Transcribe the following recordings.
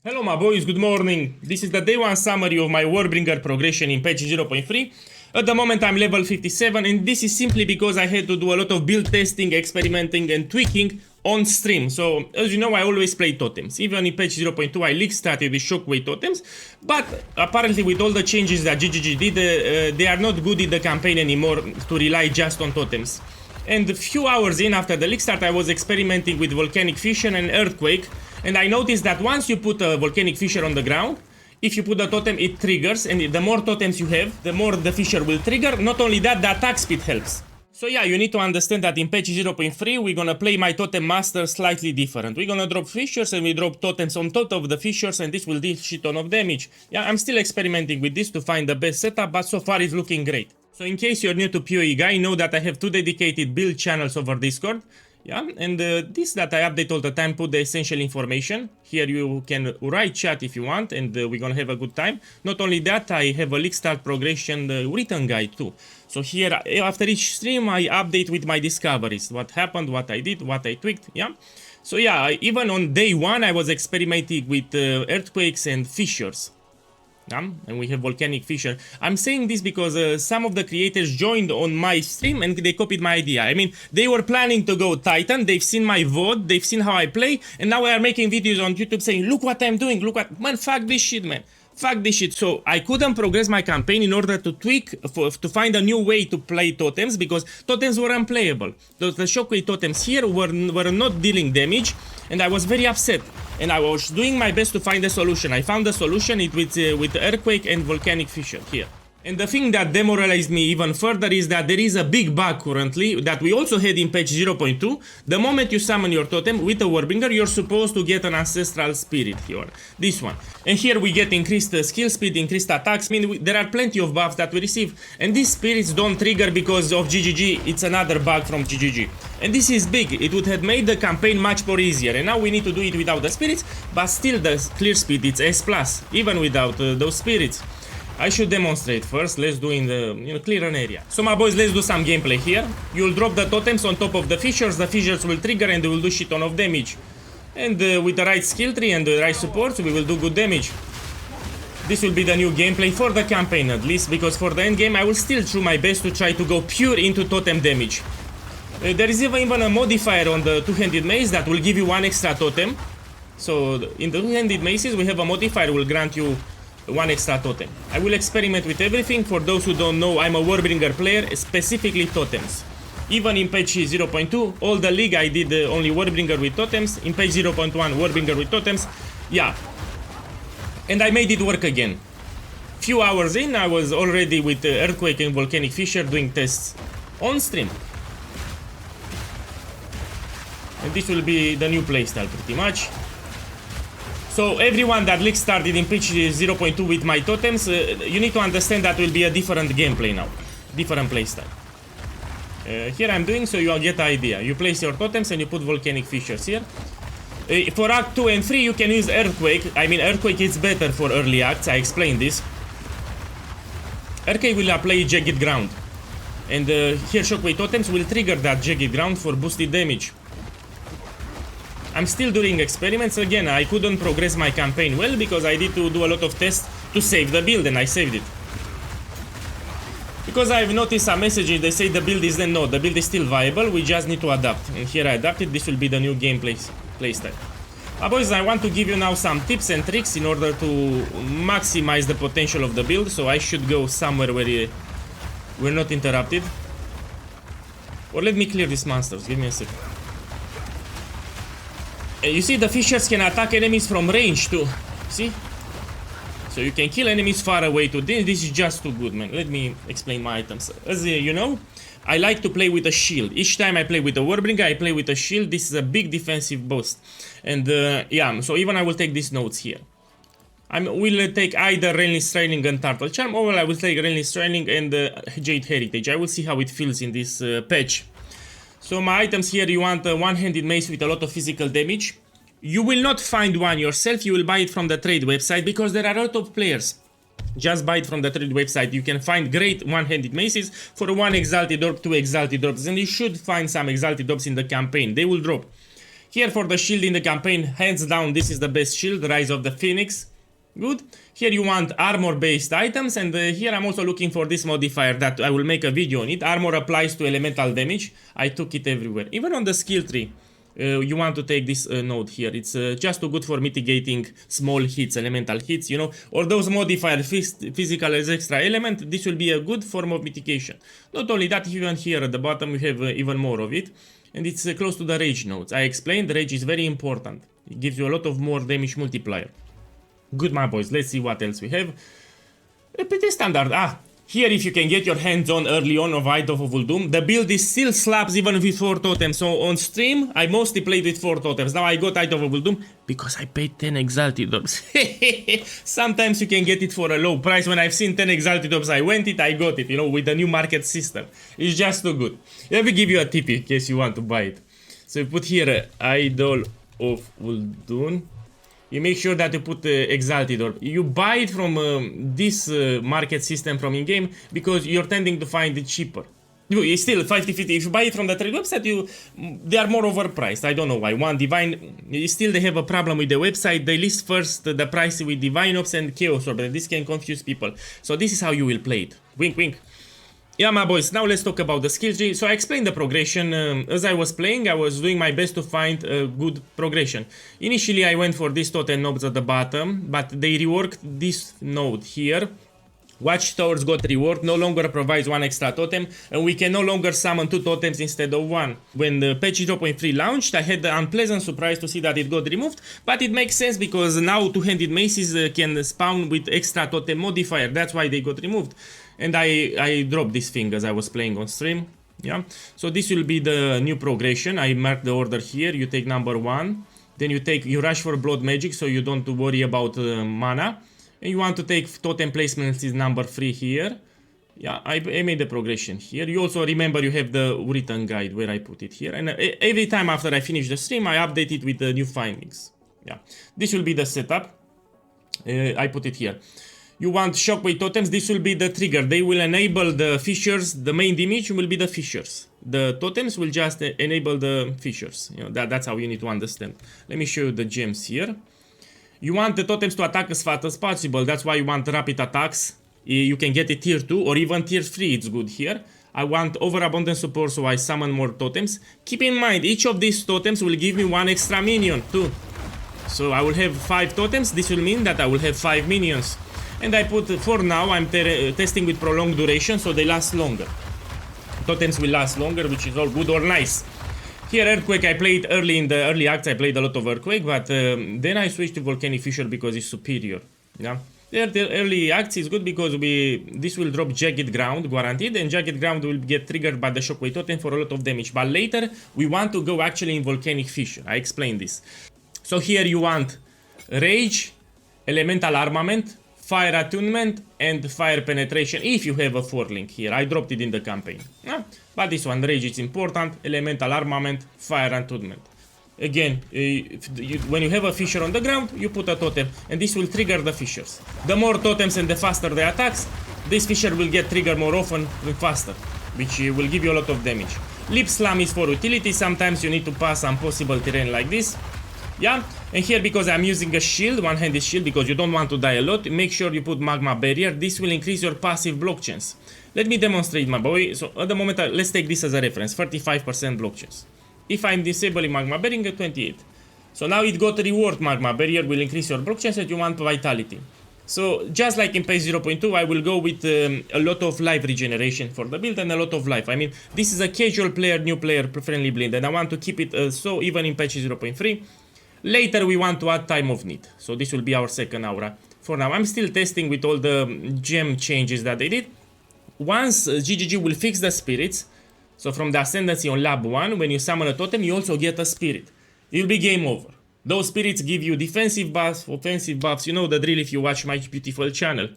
Hello my boys, good morning. This is the day 1 summary of my Warbringer progression in patch 0.3. At the moment I'm level 57 and this is simply because I had to do a lot of build testing, experimenting and tweaking on stream. So as you know, I always play totems. Even in patch 0.2 I leaked started with shockwave totems, but apparently with all the changes that GGG did, they are not good in the campaign anymore to rely just on totems. And a few hours in after the leak start, I was experimenting with volcanic fissure and earthquake, and I noticed that once you put a volcanic fissure on the ground, if you put a totem, it triggers, and the more totems you have, the more the fissure will trigger. Not only that, the attack speed helps. So yeah, you need to understand that in patch 0.3, we're gonna play my totem master slightly different. We're gonna drop fissures and we drop totems on top of the fissures, and this will deal shit ton of damage. Yeah, I'm still experimenting with this to find the best setup, but so far it's looking great. So in case you're new to PoE guy, know that I have 2 dedicated build channels over Discord. Yeah, and this that I update all the time, put the essential information. Here you can write chat if you want, and we're gonna have a good time. Not only that, I have a leak start progression written guide too. So here, after each stream, I update with my discoveries. What happened, what I did, what I tweaked, yeah. So yeah, even on day 1, I was experimenting with earthquakes and fissures. And we have volcanic fissure. I'm saying this because some of the creators joined on my stream and they copied my idea. I mean, they were planning to go Titan, they've seen my VOD, they've seen how I play, and now we are making videos on YouTube saying, look what I'm doing, look what... Man, fuck this shit, man. Fuck this shit. So I couldn't progress my campaign in order to tweak, to find a new way to play totems, because totems were unplayable. The shockwave totems here were not dealing damage, and I was very upset. And I was doing my best to find a solution. I found a solution with earthquake and volcanic fissure here. And the thing that demoralized me even further is that there is a big bug currently that we also had in patch 0.2. The moment you summon your totem with a Warbringer, you're supposed to get an ancestral spirit here. This one. And here we get increased skill speed, increased attacks. I mean, there are plenty of buffs that we receive. And these spirits don't trigger because of GGG. It's another bug from GGG. And this is big. It would have made the campaign much more easier. And now we need to do it without the spirits. But still the clear speed, it's S+, even without those spirits. I should demonstrate first. Let's do in the clear an area. So my boys, let's do some gameplay here. You'll drop the totems on top of the fissures will trigger and they will do shit ton of damage. And with the right skill tree and the right supports, we will do good damage. This will be the new gameplay for the campaign at least, because for the end game I will still do my best to try to go pure into totem damage. There is even a modifier on the two-handed mace that will give you 1 extra totem. So in the two-handed maces we have a modifier will grant you 1 extra totem. I will experiment with everything. For those who don't know, I'm a Warbringer player, specifically totems. Even in patch 0.2, all the league I did only Warbringer with totems. In patch 0.1, Warbringer with totems. Yeah. And I made it work again. Few hours in, I was already with Earthquake and Volcanic Fissure doing tests on stream. And this will be the new playstyle pretty much. So everyone that leak started in patch 0.2 with my totems, you need to understand that will be a different gameplay now. Different playstyle. Here I'm doing, so you'll get the idea. You place your totems and you put volcanic fissures here. For Act 2 and 3 you can use Earthquake. I mean, Earthquake is better for early acts, I explained this. Earthquake will apply jagged ground. And here Shockwave totems will trigger that jagged ground for boosted damage. I'm still doing experiments. Again, I couldn't progress my campaign well because I need to do a lot of tests to save the build, and I saved it. Because I've noticed some messages, they say the build is then no, the build is still viable, we just need to adapt. And here I adapted, this will be the new gameplay playstyle. Boys, I want to give you now some tips and tricks in order to maximize the potential of the build, so I should go somewhere where we're not interrupted. Or let me clear these monsters, give me a second. You see, the fissures can attack enemies from range too. See? So you can kill enemies far away too. This is just too good, man. Let me explain my items. As you know, I like to play with a shield. Each time I play with a Warbringer, I play with a shield. This is a big defensive boost. And yeah, so even I will take these notes here. I will take either Rainless Training and Turtle Charm, or I will take Rainless Training and Jade Heritage. I will see how it feels in this patch. So my items here, you want a one-handed mace with a lot of physical damage. You will not find one yourself, you will buy it from the trade website because there are a lot of players. Just buy it from the trade website. You can find great one-handed maces for 1 exalted orb, 2 exalted orbs, and you should find some exalted orbs in the campaign. They will drop. Here for the shield in the campaign, hands down, this is the best shield, Rise of the Phoenix. Good. Here you want armor based items, and here I'm also looking for this modifier that I will make a video on it. Armor applies to elemental damage. I took it everywhere, even on the skill tree. You want to take this node here. It's just too good for mitigating small hits, elemental hits, you know, or those modifier physical as extra element. This will be a good form of mitigation. Not only that, even here at the bottom we have even more of it, and it's close to the rage nodes. I explained the rage is very important. It gives you a lot of more damage multiplier. Good, my boys. Let's see what else we have. Pretty standard. Here if you can get your hands on early on of Eye of Uldum, the build is still slaps even with 4 totems. So on stream, I mostly played with 4 totems. Now I got Eye of Uldum because I paid 10 Exalted Orbs. Sometimes you can get it for a low price. When I've seen 10 Exalted Orbs, I got it, you know, with the new market system. It's just too good. Let me give you a tip in case you want to buy it. So you put here Idol of Uldum. You make sure that you put Exalted Orb. You buy it from this market system from in-game because you're tending to find it cheaper. It's still 50-50. If you buy it from the trade website, they are more overpriced. I don't know why. One Divine, still they have a problem with the website. They list first the price with Divine Ops and Chaos Orb, and this can confuse people. So this is how you will play it. Wink, wink. Yeah, my boys, now let's talk about the skill tree. So I explained the progression. As I was playing, I was doing my best to find a good progression. Initially, I went for these totem nodes at the bottom, but they reworked this node here. Watchtowers got reworked, no longer provides 1 extra totem, and we can no longer summon 2 totems instead of 1. When the patch 0.3 launched, I had the unpleasant surprise to see that it got removed, but it makes sense because now two-handed maces can spawn with extra totem modifier. That's why they got removed. And I dropped this thing as I was playing on stream. Yeah, so this will be the new progression. I marked the order here. You take number 1, then you rush for blood magic, so you don't worry about mana. And you want to take totem placements is number 3 here. Yeah, I made the progression here. You also remember you have the written guide where I put it here. And every time after I finish the stream, I update it with the new findings. Yeah, this will be the setup. I put it here. You want shockwave totems, this will be the trigger. They will enable the fissures. The main damage will be the fissures. The totems will just enable the fissures. You know, that's how you need to understand. Let me show you the gems here. You want the totems to attack as fast as possible. That's why you want rapid attacks. You can get it tier 2 or even tier 3. It's good here. I want overabundant support, so I summon more totems. Keep in mind, each of these totems will give me 1 extra minion too. So I will have 5 totems. This will mean that I will have 5 minions. And I put, for now, I'm testing with prolonged duration, so they last longer. Totems will last longer, which is all good or nice. Here, Earthquake, I played early in the early acts, I played a lot of Earthquake, but then I switched to Volcanic Fissure because it's superior. Yeah, the early acts is good because this will drop Jagged Ground, guaranteed, and Jagged Ground will get triggered by the Shockwave Totem for a lot of damage. But later, we want to go actually in Volcanic Fissure. I explained this. So here you want Rage, Elemental Armament, Fire Attunement, and Fire Penetration if you have a 4-link here. I dropped it in the campaign. Yeah? But this one, Rage, is important. Elemental Armament, Fire Attunement. Again, when you have a fissure on the ground, you put a totem, and this will trigger the fissures. The more totems and the faster the attacks, this fissure will get triggered more often and faster, which will give you a lot of damage. Lip Slam is for utility. Sometimes you need to pass some possible terrain like this. Yeah, and here because I'm using a shield, one-handed shield, because you don't want to die a lot, make sure you put Magma Barrier. This will increase your passive block chance. Let me demonstrate, my boy. So at the moment, let's take this as a reference, 35% block chance. If I'm disabling Magma Barrier, get 28. So now it got reward. Magma Barrier will increase your block chance and you want Vitality. So just like in patch 0.2, I will go with a lot of life regeneration for the build and a lot of life. I mean, this is a casual player, new player friendly build, and I want to keep it so even in patch 0.3. Later we want to add Time of Need, so this will be our second aura. For now, I'm still testing with all the gem changes that they did. Once GGG will fix the spirits, so from the Ascendancy on Lab 1, when you summon a totem, you also get a spirit. It will be game over. Those spirits give you defensive buffs, offensive buffs, you know the drill if you watch my beautiful channel.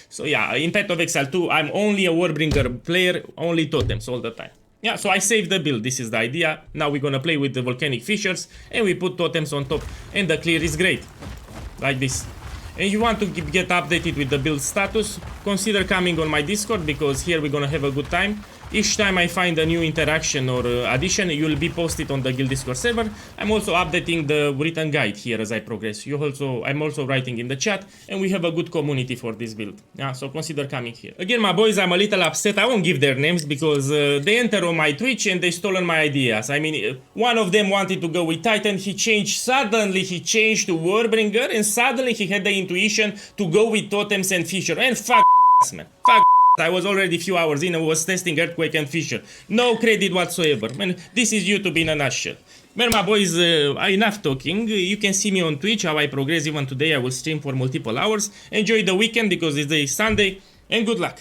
So yeah, in Path of Exile 2, I'm only a Warbringer player, only totems all the time. Yeah, so I saved the build, this is the idea. Now we're gonna play with the Volcanic Fissures and we put totems on top and the clear is great. Like this. And you want to get updated with the build status, consider coming on my Discord because here we're gonna have a good time. Each time I find a new interaction or addition, you'll be posted on the guild Discord server. I'm also updating the written guide here as I progress. I'm also writing in the chat, and we have a good community for this build. Yeah, so consider coming here. Again, my boys, I'm a little upset. I won't give their names because they enter on my Twitch and they stolen my ideas. I mean, one of them wanted to go with Titan. Suddenly he changed to Warbringer, and suddenly he had the intuition to go with Totems and Fissure. And fuck man. Fuck. I was already a few hours in and was testing Earthquake and Fissure. No credit whatsoever. Man, this is YouTube in a nutshell. Man, my boys, enough talking. You can see me on Twitch, how I progress. Even today I will stream for multiple hours. Enjoy the weekend because it's Sunday, and good luck.